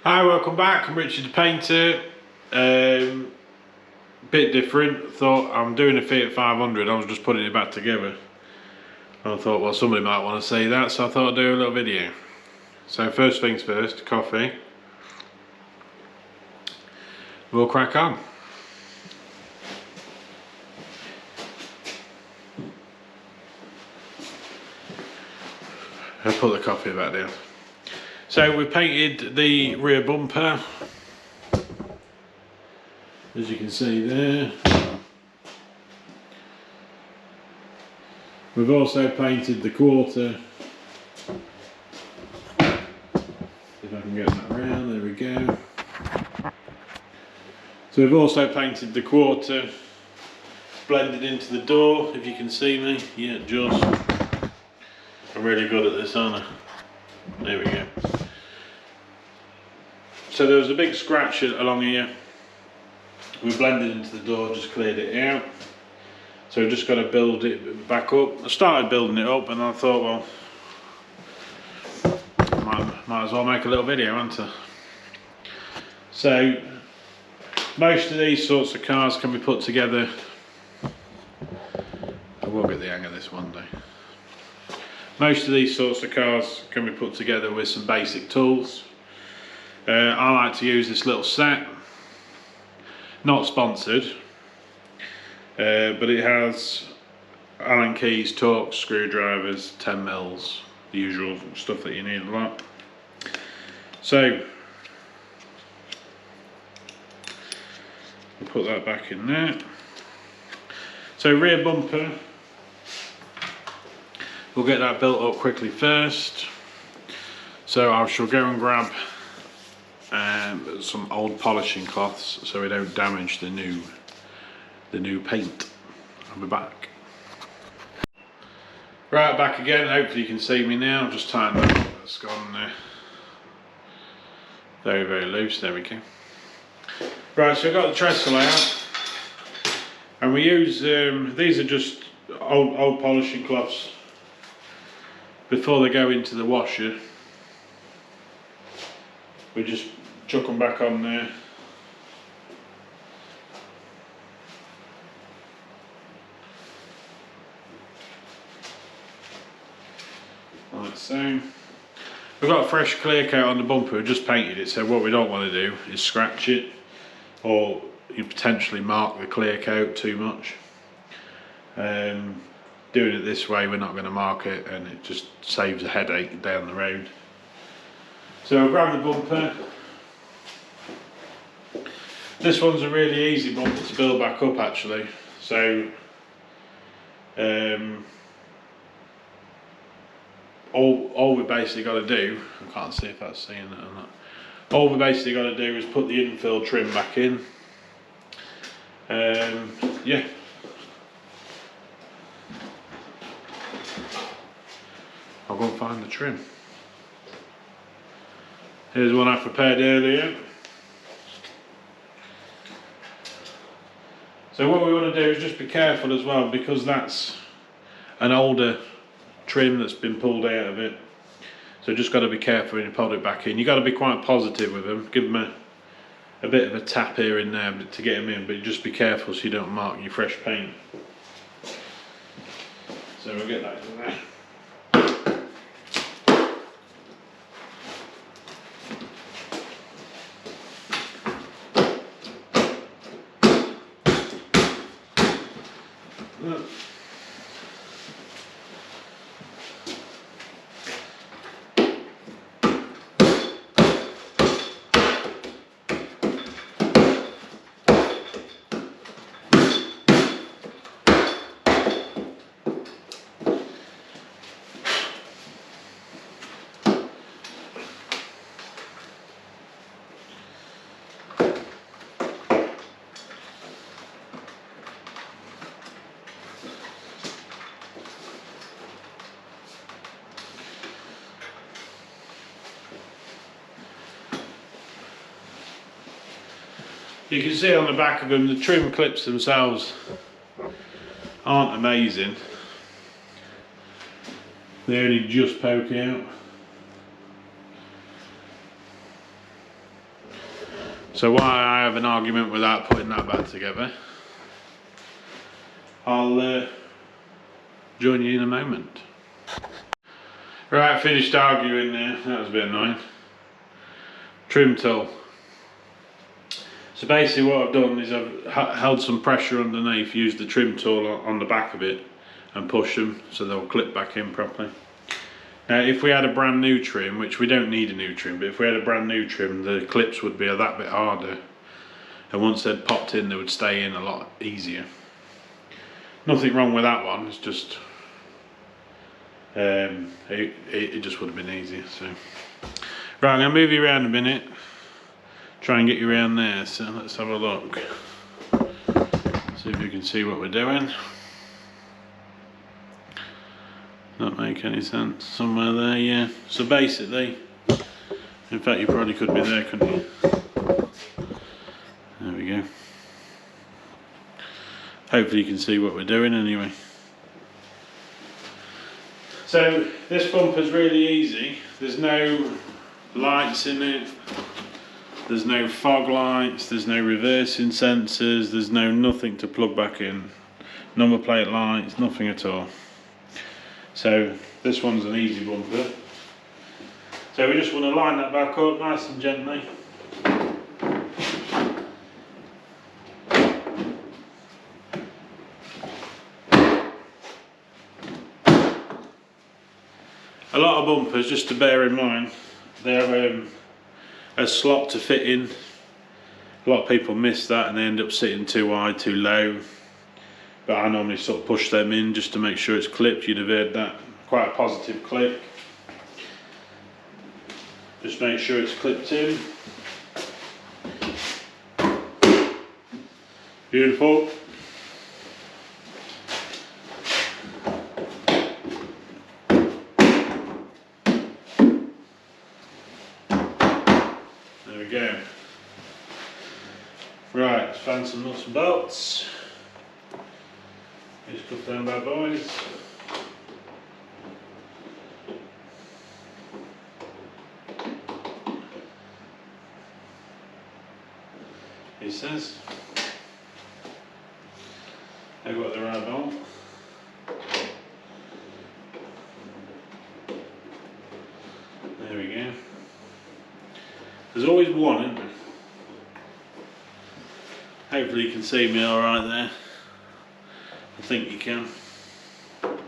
Hi, welcome back. I'm Richard the Painter. Bit different. Thought I'm doing a Fiat 500. I was just putting it back together. I thought, well, somebody might want to see that, so I thought I'd do a little video. So first things first, coffee. We'll crack on. I'll put the coffee back down. So we painted the rear bumper, as you can see there. We've also painted the quarter. If I can get that round, there we go. So we've also painted the quarter, blended into the door, if you can see me. Yeah, just. I'm really good at this, aren't I? There we go. So there was a big scratch along here. We blended into the door, just cleared it out. So we've just got to build it back up. I started building it up and I thought, well, might as well make a little video, hadn't I? So most of these sorts of cars can be put together. I will get the hang of this one day. Most of these sorts of cars can be put together with some basic tools. I like to use this little set, not sponsored, but it has Allen keys, torques, screwdrivers, 10 mils, the usual stuff that you need a lot. So we'll put that back in there. So rear bumper, we'll get that built up quickly first. So I shall go and grab some old polishing cloths so we don't damage the new paint. I'll be back. Right, back again. Hopefully you can see me now. I've just tightened that up. It's gone very, very loose. There we go. Right, so I've got the trestle out, and we use these are just old polishing cloths before they go into the washer. We just chuck them back on there. Like so. We've got a fresh clear coat on the bumper, we've just painted it, so what we don't want to do is scratch it or you potentially mark the clear coat too much. Doing it this way, we're not going to mark it and it just saves a headache down the road. So I'll grab the bumper. This one's a really easy bumper to build back up actually. So all we basically got to do, I can't see if that's seeing it or not. All we basically got to do is put the infill trim back in. Yeah. I'll go and find the trim. Here's one I prepared earlier. So what we want to do is just be careful as well, because that's an older trim that's been pulled out of it. So just got to be careful when you put it back in. You've got to be quite positive with them. Give them a bit of a tap here and there to get them in, but just be careful so you don't mark your fresh paint. So we'll get that in there. You can see on the back of them, the trim clips themselves aren't amazing. They only just poke out. So while I have an argument without putting that back together, I'll join you in a moment. Right, finished arguing there. That was a bit annoying. Trim tool. So basically what I've done is I've held some pressure underneath, used the trim tool on the back of it and push them so they'll clip back in properly. Now if we had a brand new trim, which we don't need a new trim, but if we had a brand new trim, the clips would be that bit harder, and once they'd popped in they would stay in a lot easier. Nothing wrong with that one, it's just it just would have been easier. So right, I'm going to move you around a minute, try and get you around there. So let's have a look, see if you can see what we're doing. Not make any sense. Somewhere there, yeah. So basically, in fact you probably could be there, couldn't you? There we go. Hopefully you can see what we're doing anyway. So this bumper's really easy. There's no lights in it. There's no fog lights. There's no reversing sensors. There's nothing to plug back in. Number plate lights, nothing at all. So this one's an easy bumper. So we just want to line that back up nice and gently. A lot of bumpers, just to bear in mind, they have a slot to fit in. A lot of people miss that and they end up sitting too high, too low. But I normally sort of push them in just to make sure it's clipped. You'd have heard that. Quite a positive click. Just make sure it's clipped in. Beautiful. There we go. Right, let's find some nuts and bolts. Just put them bad boys. He says I've got the right bolt. There we go. There's always one, isn't there? Hopefully you can see me alright there. I think you can. So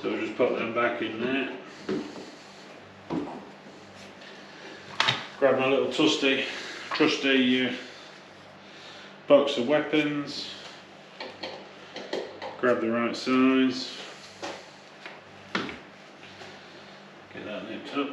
we'll just put them back in there. Grab my little trusty box of weapons. Grab the right size. Get that nipped up.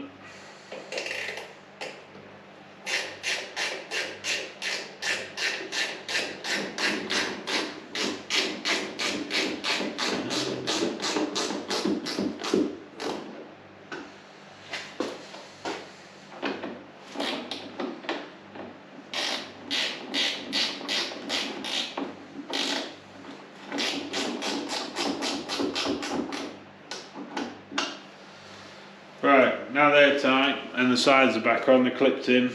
Right, now they're tight and the sides are back on, they're clipped in.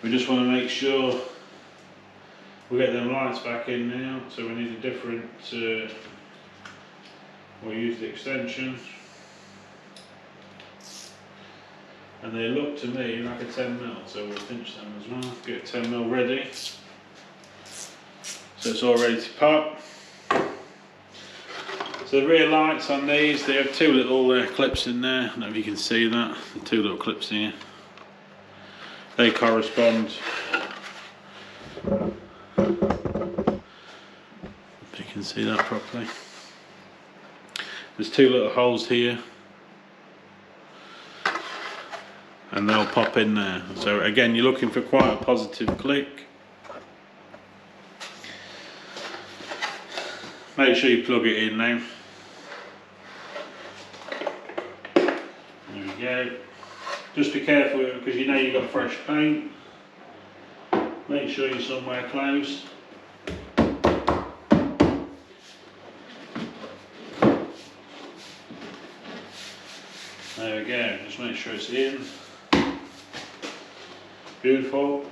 We just want to make sure we get them lights back in now, so we need a different, we'll use the extension. And they look to me like a 10mm, so we'll pinch them as well. Get 10mm ready. So it's all ready to pop. So the rear lights on these, they have two little clips in there. I don't know if you can see that, the two little clips here. They correspond. If you can see that properly. There's two little holes here. And they'll pop in there. So again, you're looking for quite a positive click. Make sure you plug it in now. There we go. Just be careful because you know you've got fresh paint. Make sure you're somewhere close. There we go, just make sure it's in. Beautiful.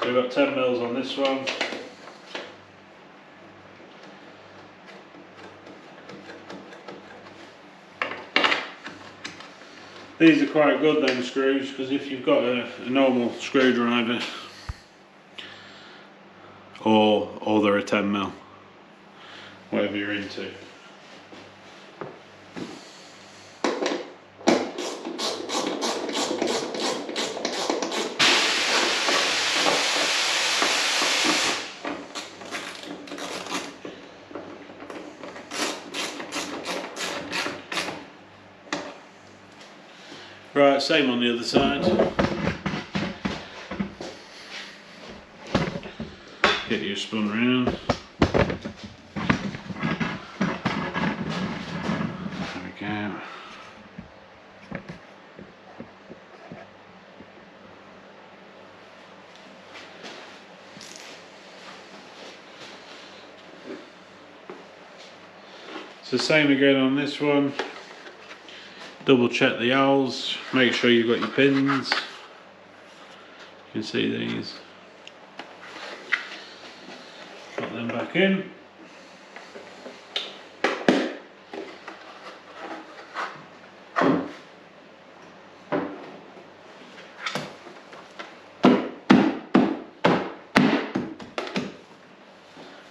So we've got 10 mils on this one. These are quite good, them screws, because if you've got a normal screwdriver, or they're a 10 mil, whatever you're into. Right, same on the other side. Get you spun round. There we go. So same again on this one. Double check the holes, make sure you've got your pins. You can see these. Put them back in.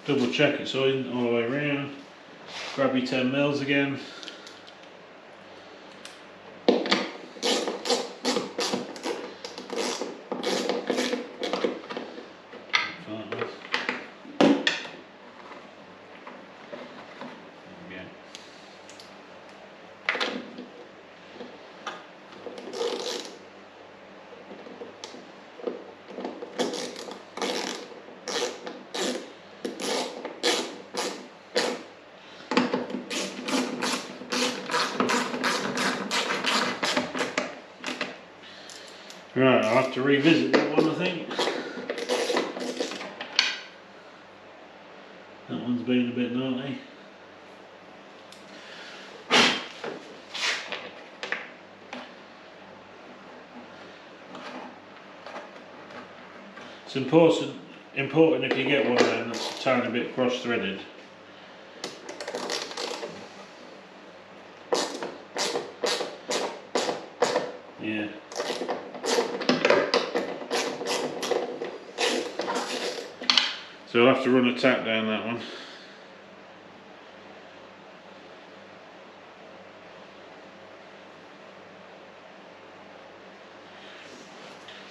Double check it's in all the way around. Grab your 10 mils again. Right, I'll have to revisit that one, I think. That one's been a bit naughty. It's important if you get one of them that's a tiny bit cross-threaded. Yeah. So I'll have to run a tap down that one.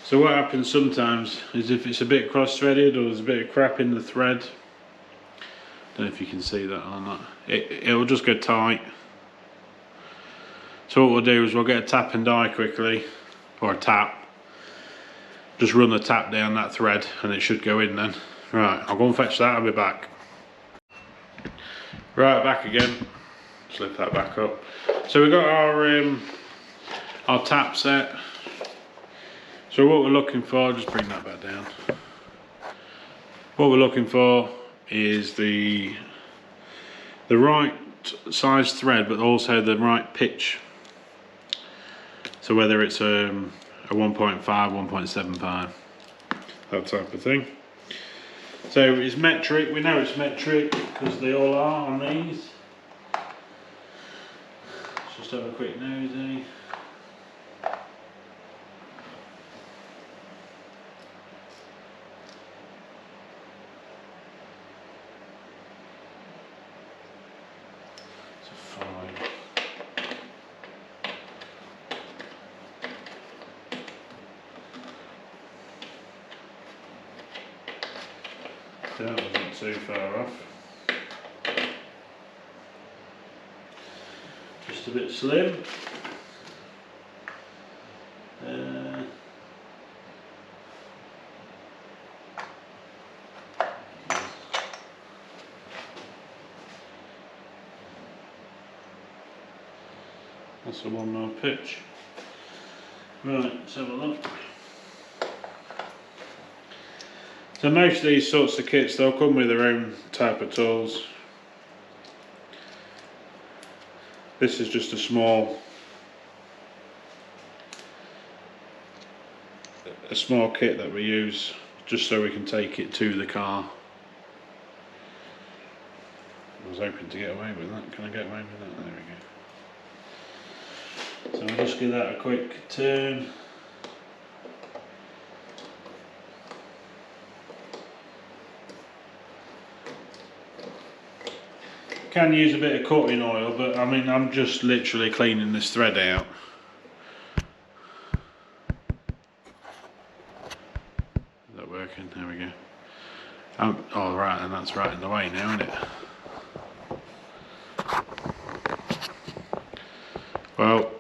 So what happens sometimes is if it's a bit cross-threaded or there's a bit of crap in the thread, don't know if you can see that or not, it'll just go tight. So what we'll do is we'll get a tap and die quickly, or a tap, just run the tap down that thread and it should go in then. Right, I'll go and fetch that, I'll be back. Right, back again. Just lift that back up. So we've got our tap set. So what we're looking for, just bring that back down. What we're looking for is the right size thread, but also the right pitch. So whether it's a 1.5, 1.75, that type of thing. So it's metric, we know it's metric because they all are on these. Let's just have a quick nosy. It's a 5. That wasn't too far off. Just a bit slim. That's a 1 mil pitch. Right, let's have a look. So most of these sorts of kits, they'll come with their own type of tools. This is just a small kit that we use just so we can take it to the car. I was hoping to get away with that. Can I get away with that? There we go. So I'll just give that a quick turn. Can use a bit of cutting oil, but I mean, I'm just literally cleaning this thread out. Is that working? There we go. Oh right, and that's right in the way now, isn't it? Well,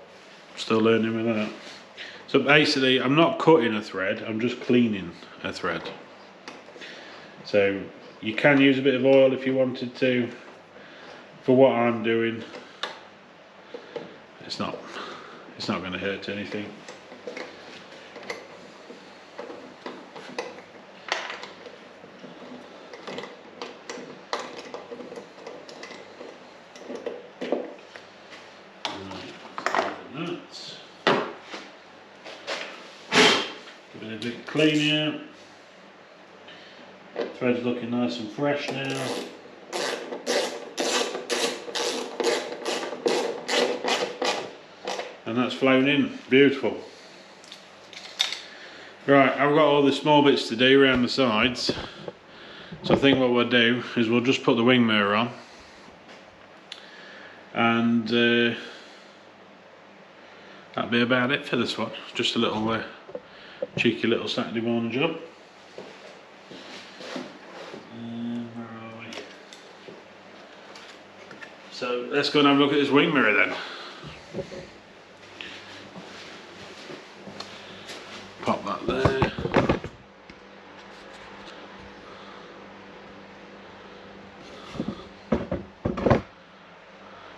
still learning with that. So basically, I'm not cutting a thread, I'm just cleaning a thread. So you can use a bit of oil if you wanted to. For what I'm doing, it's not going to hurt anything. Give it a bit cleaner. Thread's looking nice and fresh now. And that's flown in, beautiful. Right, I've got all the small bits to do around the sides. So I think what we'll do is we'll just put the wing mirror on. And that'll be about it for this one. Just a little cheeky little Saturday morning job. Where are we? So let's go and have a look at this wing mirror then. Pop that there.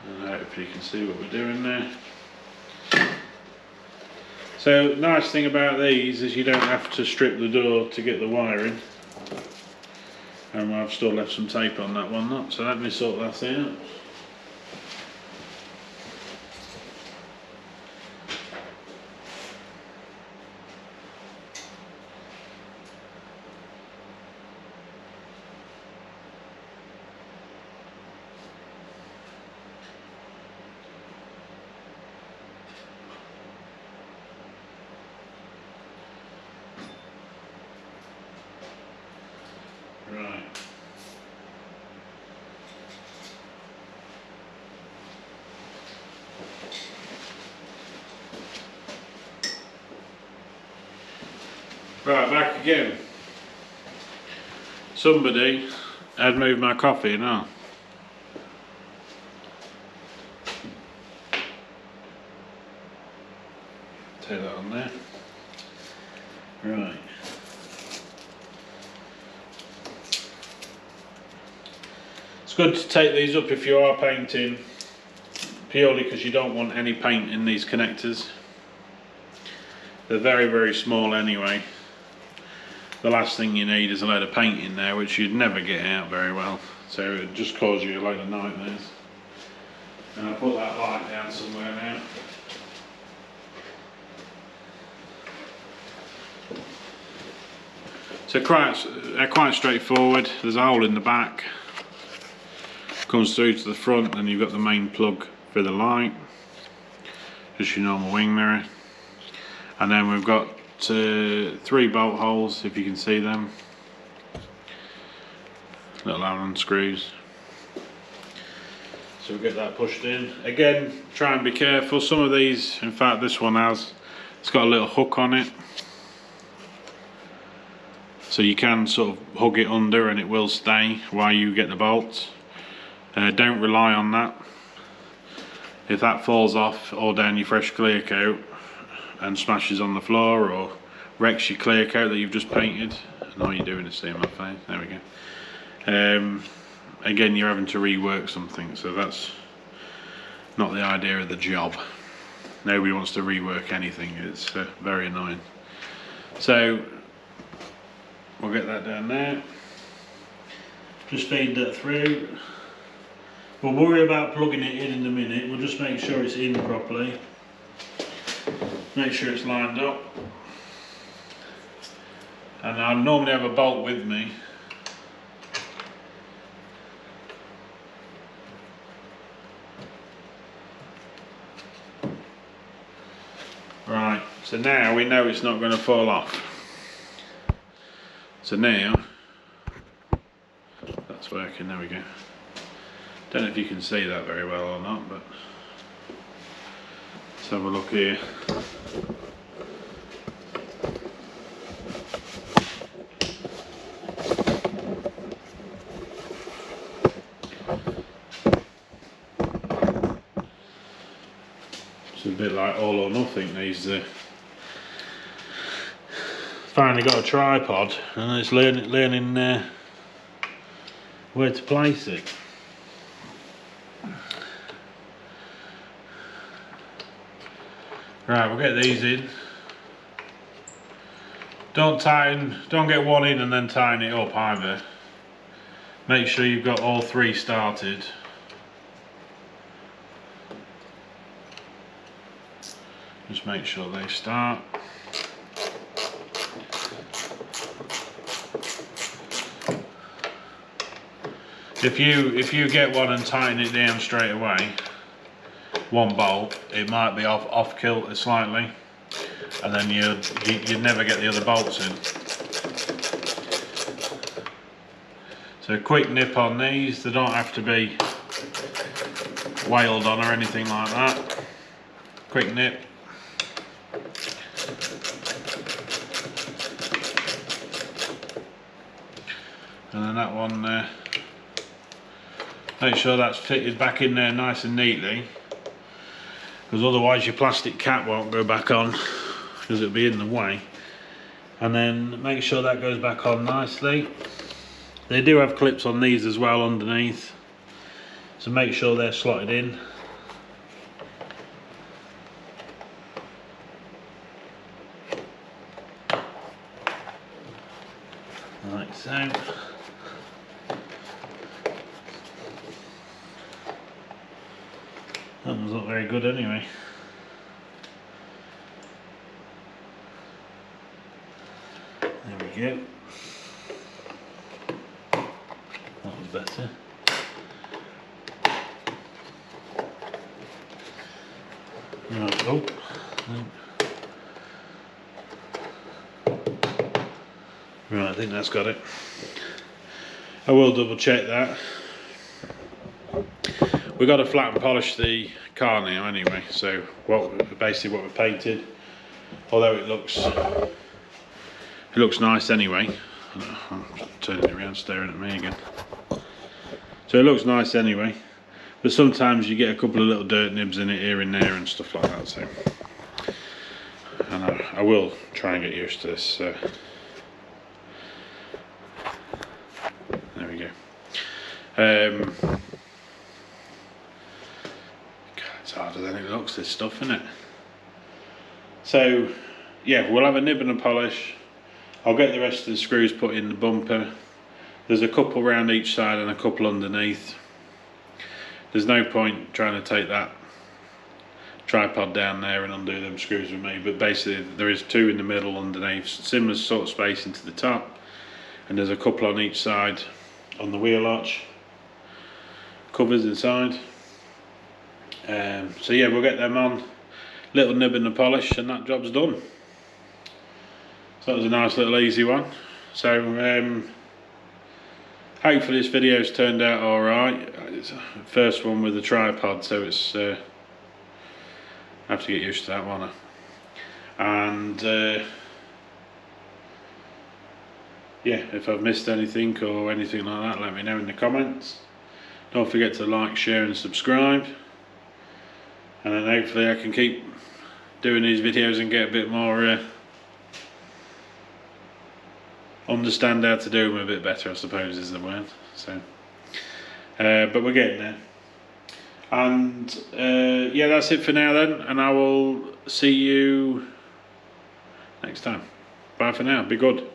And hopefully you can see what we're doing there. So nice thing about these is you don't have to strip the door to get the wiring. And I've still left some tape on that one, so let me sort that out. Right. Right, back again. Somebody had moved my coffee now. Take that on there. Right. It's good to take these up if you are painting, purely because you don't want any paint in these connectors. They're very, very small anyway. The last thing you need is a load of paint in there, which you'd never get out very well. So it just cause you a load of nightmares. And I'll put that light down somewhere now. So quite straightforward. There's a hole in the back. Comes through to the front, and you've got the main plug for the light. Just your normal wing mirror. And then we've got 3 bolt holes, if you can see them. Little Allen screws. So we'll get that pushed in. Again, try and be careful. Some of these, in fact this one it's got a little hook on it. So you can sort of hug it under and it will stay while you get the bolts. Don't rely on that. If that falls off or down your fresh clear coat and smashes on the floor or wrecks your clear coat that you've just painted, and all you're doing is seeing my face, there we go. Again, you're having to rework something, so that's not the idea of the job. Nobody wants to rework anything, it's very annoying. So we'll get that down there. Just feed that through. We'll worry about plugging it in a minute. We'll just make sure it's in properly. Make sure it's lined up. And I normally have a bolt with me. Right, so now we know it's not going to fall off. So now, that's working, there we go. Don't know if you can see that very well or not, but let's have a look here. It's a bit like all or nothing these finally got a tripod and it's learning where to place it. Right, we'll get these in. Don't get one in and then tighten it up either. Make sure you've got all three started. Just make sure they start. If you get one and tighten it down straight away, one bolt, it might be off kilter slightly, and then you'd never get the other bolts in. So a quick nip on these. They don't have to be wailed on or anything like that. Quick nip. And then that one there. Make sure that's fitted back in there nice and neatly, because otherwise your plastic cap won't go back on because it'll be in the way. And then make sure that goes back on nicely. They do have clips on these as well underneath, so make sure they're slotted in. Like so. That doesn't look very good anyway. There we go. That was better. Right, oh. Right, I think that's got it. I will double check that. We've got to flat and polish the car now anyway, so basically what we painted, although it looks nice anyway. I'm turning it around, staring at me again. So it looks nice anyway, but sometimes you get a couple of little dirt nibs in it here and there and stuff like that. So, and I will try and get used to this. There we go. It's harder than it looks, this stuff, isn't it? So yeah, we'll have a nib and a polish. I'll get the rest of the screws put in the bumper. There's a couple round each side and a couple underneath. There's no point trying to take that tripod down there and undo them screws with me, but basically there is two in the middle underneath, similar sort of spacing to the top, and there's a couple on each side on the wheel arch covers inside. So yeah, we'll get them on, little nib and the polish, and that job's done. So that was a nice little easy one. So hopefully this video's turned out alright. It's the first one with the tripod, so it's I have to get used to that one. And yeah, if I've missed anything or anything like that, let me know in the comments. Don't forget to like, share and subscribe, and then hopefully I can keep doing these videos and get a bit more understand how to do them a bit better, I suppose is the word. So but we're getting there. And yeah, that's it for now then, and I will see you next time. Bye for now, be good.